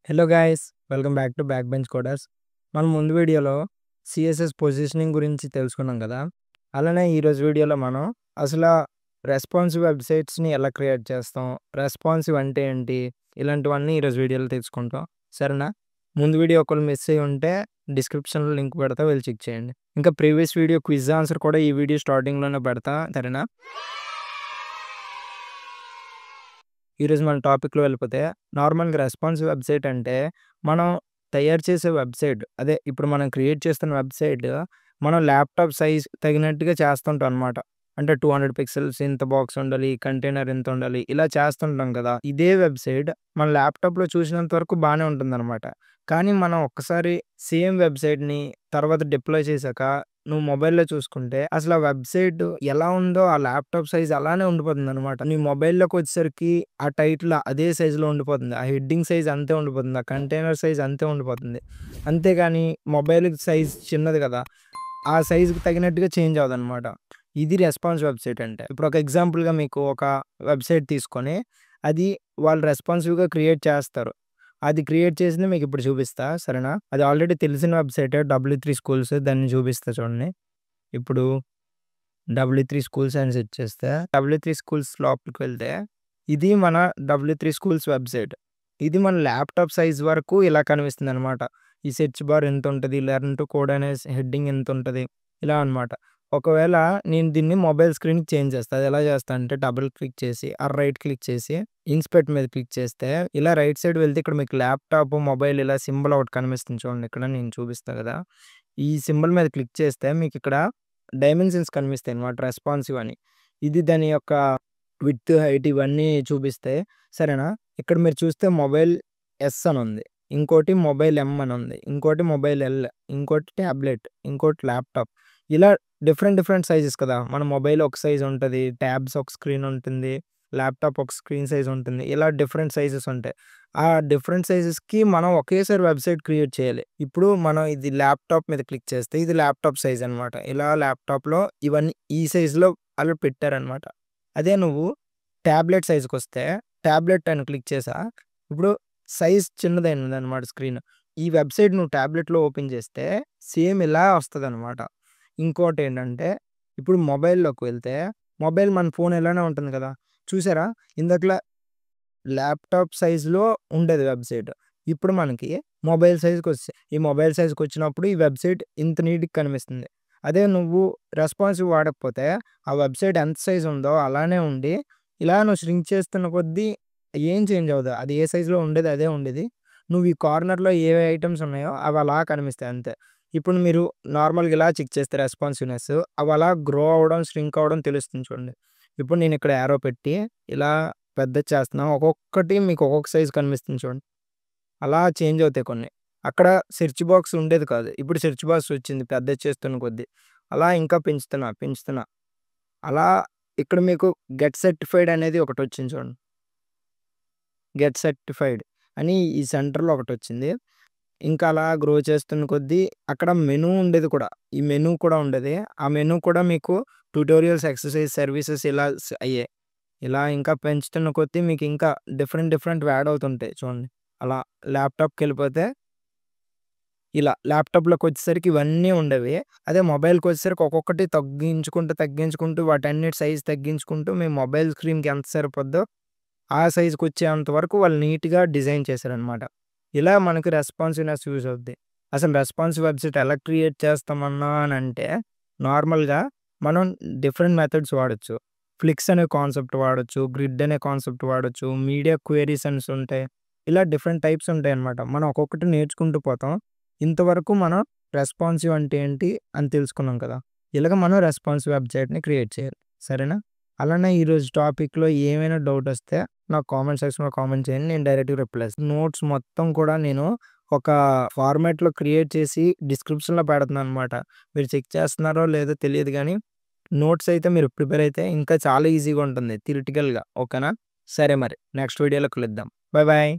Hello guys, welcome back to back bench coders. మనం ముందు వీడియోలో సిఎస్ఎస్ పొజిషనింగ్ గురించి తెలుసుకున్నాం కదా. అలానే ఈరోజు వీడియోలో మనం అసలు రెస్పాన్సివ్ వెబ్సైట్స్ని ఎలా క్రియేట్ చేస్తాం, రెస్పాన్సివ్ అంటే ఏంటి, ఇలాంటివన్నీ ఈరోజు వీడియోలో తెలుసుకుంటాం. సరేనా? ముందు వీడియో ఒకళ్ళు మిస్ అయ్యి ఉంటే డిస్క్రిప్షన్లో లింక్ పెడతా, వెళ్ళి చెక్ చేయండి. ఇంకా ప్రీవియస్ వీడియో క్విజ్ ఆన్సర్ కూడా ఈ వీడియో స్టార్టింగ్లోనే పెడతా. సరేనా? ఈరోజు మన టాపిక్లో వెళ్ళిపోతే, నార్మల్గా రెస్పాన్సివ్ వెబ్సైట్ అంటే మనం తయారు చేసే వెబ్సైట్, అదే ఇప్పుడు మనం క్రియేట్ చేస్తున్న వెబ్సైట్ మనం ల్యాప్టాప్ సైజ్ తగినట్టుగా చేస్తుంటాం అనమాట. అంటే 200 పిక్సెల్స్ ఇంత బాక్స్ ఉండాలి, కంటైనర్ ఇంత ఉండాలి, ఇలా చేస్తుంటాం కదా. ఇదే వెబ్సైట్ మన ల్యాప్టాప్లో చూసినంత వరకు బాగానే ఉంటుందన్నమాట. కానీ మనం ఒక్కసారి సేమ్ వెబ్సైట్ని తర్వాత డిప్లాయ్ చేశాక నువ్వు మొబైల్‌లో చూసుకుంటే అసలు ఆ వెబ్‌సైట్ ఎలా ఉందో ఆ ల్యాప్‌టాప్ సైజ్ అలానే ఉండిపోతుందనమాట. నీ మొబైల్‌లోకొచ్చేసరికి ఆ టైటిల్ అదే సైజ్‌లో ఉండిపోతుంది. ఆ హెడ్డింగ్ సైజ్ అంతే ఉండిపోతుంది. ఆ కంటైనర్ సైజ్ అంతే ఉండిపోతుంది. అంతేగాని మొబైల్ సైజ్ చిన్నది కదా, ఆ సైజ్‌కి తగినట్టుగా చేంజ్ అవ్వదనమాట. ఇది రెస్పాన్స్ వెబ్‌సైట్ అంటే. ఇప్పుడు ఒక ఎగ్జాంపుల్‌గా మీకు ఒక వెబ్‌సైట్ తీసుకొని అది వాళ్ళు రెస్పాన్సివ్‌గా క్రియేట్ చేస్తారు. అది క్రియేట్ చేసింది మీకిప్పుడు చూపిస్తా. సరేనా? అది ఆల్రెడీ తెలిసిన వెబ్‌సైటే W3 స్కూల్స్. దాన్ని చూపిస్తా చూడండి. ఇప్పుడు W3 స్కూల్స్ అని సెర్చ్ చేస్తే W3 స్కూల్స్ లోపలికి వెళ్తే ఇది మన W3 స్కూల్స్ వెబ్‌సైట్. ఇది మన ల్యాప్‌టాప్ సైజ్ వరకు ఇలా కనిపిస్తుందనమాట. ఈ సెర్చ్ బార్ ఎంతుంటది, లెర్న్ టు కోడ్ అనే హెడ్డింగ్ ఎంతుంటది, ఇలా అనమాట. ఒకవేళ నేను దీన్ని మొబైల్ స్క్రీన్‌కి చేంజ్ చేస్తా. అది ఎలా చేస్తా అంటే డబుల్ క్లిక్ చేసి, రైట్ క్లిక్ చేసి ఇన్స్పెక్ట్ మీద క్లిక్ చేస్తే ఇలా రైట్ సైడ్ వెళ్తే ఇక్కడ మీకు ల్యాప్‌టాప్, మొబైల్ ఇలా సింబల్ ఒకటి కనిపిస్తుంది చూడండి. ఇక్కడ నేను చూపిస్తా కదా. ఈ సింబల్ మీద క్లిక్ చేస్తే మీకిక్కడ డైమెన్షన్స్ కనిపిస్తాయన్నమాట, రెస్పాన్సివ్ అని. ఇది దాని యొక్క విడ్త్, హైట్ ఇవన్నీ చూపిస్తాయి. సరేనా? ఇక్కడ మీరు చూస్తే మొబైల్ ఎస్ అని ఉంది. ఇంకోటి మొబైల్ ఎం అని ఉంది. ఇంకోటి మొబైల్ ఎల్, ఇంకోటి టాబ్లెట్, ఇంకోటి ల్యాప్‌టాప్. ఇలా డిఫరెంట్ సైజెస్ కదా. మన మొబైల్ ఒక సైజ్ ఉంటది. ట్యాబ్స్ ఒక స్క్రీన్ ఉంటుంది. ల్యాప్‌టాప్ ఒక స్క్రీన్ సైజ్ ఉంటుంది. ఇలా డిఫరెంట్ సైజెస్ ఉంటాయి. ఆ డిఫరెంట్ సైజెస్‌కి మనం ఒకేసారి వెబ్‌సైట్ క్రియేట్ చేయాలి. ఇప్పుడు మనం ఇది ల్యాప్‌టాప్ మీద క్లిక్ చేస్తే ఇది ల్యాప్‌టాప్ సైజ్ అనమాట. ఇలా ల్యాప్‌టాప్‌లో ఇవన్నీ ఈ సైజ్‌లో ఆళ్ళు పెట్టారనమాట. అదే నువ్వు టాబ్లెట్ సైజ్‌కొస్తే టాబ్లెట్ అని క్లిక్ చేసా. ఇప్పుడు సైజ్ చిన్నదయిందనమాట స్క్రీన్. ఈ వెబ్‌సైట్ నువ్వు టాబ్లెట్‌లో ఓపెన్ చేస్తే సేమ్ ఇలా వస్తదనమాట. ఇంకోటేంటంటే ఇప్పుడు మొబైల్‌లోకి వెళ్తే మొబైల్ మన ఫోన్ ఇలానే ఉంటుంది కదా. చూసారా? ఇందాకల ల్యాప్‌టాప్ సైజ్‌లో ఉండేది వెబ్‌సైట్. ఇప్పుడు మనకి మొబైల్ సైజ్‌కొచ్చేసాయి. ఈ మొబైల్ సైజ్‌కొచ్చినప్పుడు ఈ వెబ్‌సైట్ ఇంత నీట్‌గా కనిపిస్తుంది. అదే నువ్వు రెస్పాన్సివ్ వాడకపోతే ఆ వెబ్‌సైట్ ఎంత సైజ్ ఉందో అలానే ఉండి, ఇలా నువ్వు ష్రింక్ చేస్తున్న కొద్దీ ఏం చేంజ్ అవ్వదు. అది ఏ సైజ్‌లో ఉండేది అదే ఉండేది. నువ్వు ఈ కార్నర్‌లో ఏ ఐటెమ్స్ ఉన్నాయో అవి అలా కనిపిస్తాయి అంతే. ఇప్పుడు మీరు నార్మల్‌గా ఇలా చెక్ చేస్తే రెస్పాన్సివ్‌నెస్ అవి అలా గ్రో అవ్వడం, ష్రింక్ అవ్వడం తెలుస్తుంది చూడండి. ఇప్పుడు నేను ఇక్కడ యారో పెట్టి ఇలా పెద్దది చేస్తున్నాం. ఒక్కొక్కటి మీకు ఒక్కొక్క సైజ్ కనిపిస్తుంది చూడండి. అలా చేంజ్ అవుతాయి కొన్ని. అక్కడ సెర్చ్ బాక్స్ ఉండేది కాదు. ఇప్పుడు సెర్చ్ బాక్స్ వచ్చింది పెద్దది చేస్తున్న కొద్దీ. అలా ఇంకా పెంచుతున్నా. అలా ఇక్కడ మీకు గెట్ సర్టిఫైడ్ అనేది ఒకటొచ్చింది చూడండి. గెట్ సర్టిఫైడ్ అని ఈ సెంటర్‌లో ఒకటొచ్చింది. ఇంకా అలా గ్రో చేస్తున్న కొద్దీ అక్కడ మెనూ ఉండేది కూడా. ఈ మెనూ కూడా ఉండేది. ఆ మెనూ కూడా మీకు ట్యుటోరియల్స్, ఎక్సర్సైజ్, సర్వీసెస్ ఇలా అయ్యాయి. ఇలా ఇంకా పెంచుతున్న కొద్దీ మీకు ఇంకా డిఫరెంట్‌వి యాడ్ అవుతుంటాయి చూడండి. అలా ల్యాప్‌టాప్‌కెళ్ళిపోతే ఇలా ల్యాప్‌టాప్‌లోకొచ్చేసరికి ఇవన్నీ ఉండేవి. అదే మొబైల్‌కొచ్చేసరికి ఒక్కొక్కటి తగ్గించుకుంటూ వాటన్నిటి సైజ్ తగ్గించుకుంటూ మీ మొబైల్ స్క్రీన్‌కి ఎంత సరిపోద్దో ఆ సైజ్‌కొచ్చేంత వరకు వాళ్ళు నీట్‌గా డిజైన్ చేశారనమాట. ఇలా మనకి రెస్పాన్సివ్‌నెస్ యూజ్ అవుద్ది. అసలు రెస్పాన్సివ్ వెబ్‌సైట్ ఎలా క్రియేట్ చేస్తామన్నా అనంటే నార్మల్‌గా మనం డిఫరెంట్ మెథడ్స్ వాడొచ్చు. ఫ్లిక్స్ అనే కాన్సెప్ట్ వాడొచ్చు. గ్రిడ్ అనే కాన్సెప్ట్ వాడొచ్చు. మీడియా క్వెరీస్ అనేసి ఉంటాయి. ఇలా డిఫరెంట్ టైప్స్ ఉంటాయన్నమాట. మనం ఒక్కొక్కటి నేర్చుకుంటూ పోతాం. ఇంతవరకు మనం రెస్పాన్సివ్ అంటే ఏంటి అని తెలుసుకున్నాం కదా. ఇలాగ మనం రెస్పాన్సివ్ వెబ్‌సైట్‌ని క్రియేట్ చేయాలి. సరేనా? అలానే ఈరోజు టాపిక్‌లో ఏమైనా డౌట్ వస్తే నాకు కామెంట్ సెక్షన్‌లో కామెంట్ చేయండి. నేను డైరెక్ట్‌గా రిప్లై ఇస్తాను. నోట్స్ మొత్తం కూడా నేను ఒక ఫార్మాట్‌లో క్రియేట్ చేసి డిస్క్రిప్షన్‌లో పెడుతున్నాననమాట. మీరు చెక్ చేస్తున్నారో లేదో తెలియదు గానీ, నోట్స్ అయితే మీరు ప్రిపేర్ అయితే ఇంకా చాలా ఈజీగా ఉంటుంది థియరిటికల్‌గా. ఓకేనా? సరే మరి నెక్స్ట్ వీడియోలో కలుద్దాం. Bye bye.